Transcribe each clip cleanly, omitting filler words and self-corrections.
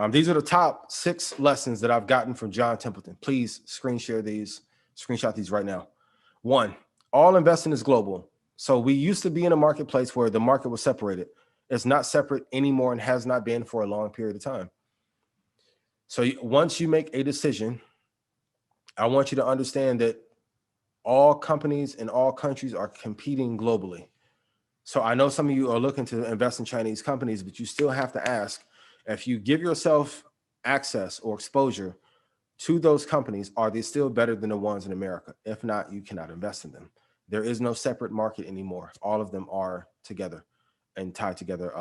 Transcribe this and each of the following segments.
These are the top 6 lessons that I've gotten from John Templeton. Please screenshot these right now. 1, all investing is global. So we used to be in a marketplace where the market was separated. It's not separate anymore and has not been for a long period of time. So once you make a decision, I want you to understand that all companies in all countries are competing globally. So I know some of you are looking to invest in Chinese companies, but you still have to ask, if you give yourself access or exposure to those companies, are they still better than the ones in America? If not, you cannot invest in them. There is no separate market anymore. All of them are together and tied together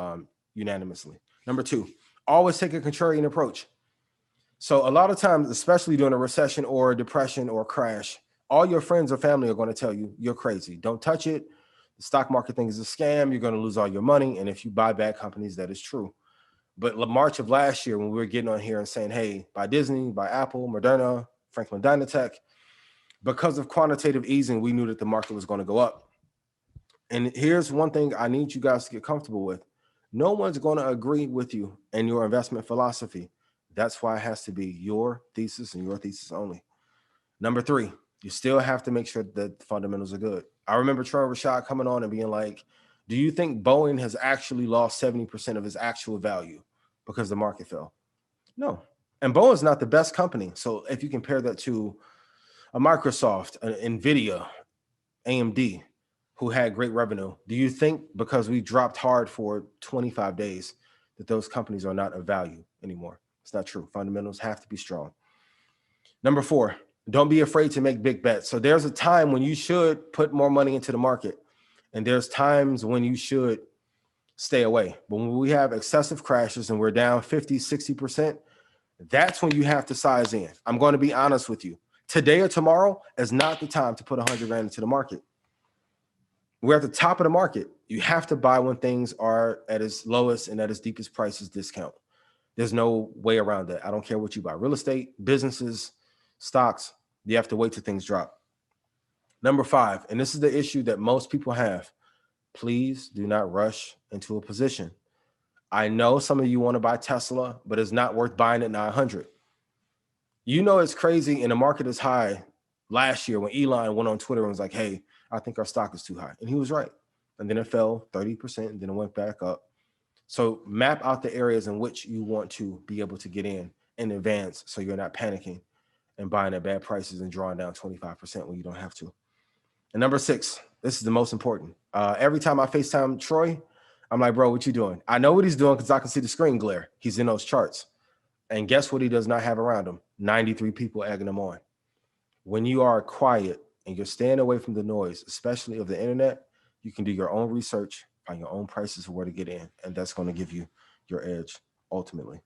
unanimously. Number 2, always take a contrarian approach. So a lot of times, especially during a recession or a depression or a crash, all your friends or family are going to tell you, you're crazy. Don't touch it. The stock market thing is a scam. You're going to lose all your money. And if you buy bad companies, that is true. But March of last year, when we were getting on here and saying, hey, buy Disney, buy Apple, Moderna, Franklin Dynatech, because of quantitative easing, we knew that the market was going to go up. And here's one thing I need you guys to get comfortable with. No one's going to agree with you and your investment philosophy. That's why it has to be your thesis and your thesis only. Number 3, you still have to make sure that the fundamentals are good. I remember Troy Rashad coming on and being like, do you think Boeing has actually lost 70% of its actual value because the market fell? No. And Boeing's not the best company. So if you compare that to a Microsoft, an NVIDIA, AMD, who had great revenue, do you think because we dropped hard for 25 days that those companies are not of value anymore? It's not true. Fundamentals have to be strong. Number 4, don't be afraid to make big bets. So there's a time when you should put more money into the market, and there's times when you should stay away. But when we have excessive crashes and we're down 50, 60%, that's when you have to size in. I'm going to be honest with you. Today or tomorrow is not the time to put 100 grand into the market. We're at the top of the market. You have to buy when things are at its lowest and at its deepest prices discount. There's no way around that. I don't care what you buy. Real estate, businesses, stocks, you have to wait till things drop. Number 5, and this is the issue that most people have. Please do not rush into a position. I know some of you want to buy Tesla, but it's not worth buying at 900. You know it's crazy, and the market is high last year when Elon went on Twitter and was like, hey, I think our stock is too high. And he was right. And then it fell 30%, and then it went back up. So map out the areas in which you want to be able to get in advance so you're not panicking and buying at bad prices and drawing down 25% when you don't have to. And number 6, this is the most important. Every time I FaceTime Troy, I'm like, bro, what you doing? I know what he's doing because I can see the screen glare. He's in those charts. And guess what he does not have around him? 93 people egging him on. When you are quiet and you're staying away from the noise, especially of the internet, you can do your own research, find your own prices of where to get in. And that's going to give you your edge ultimately.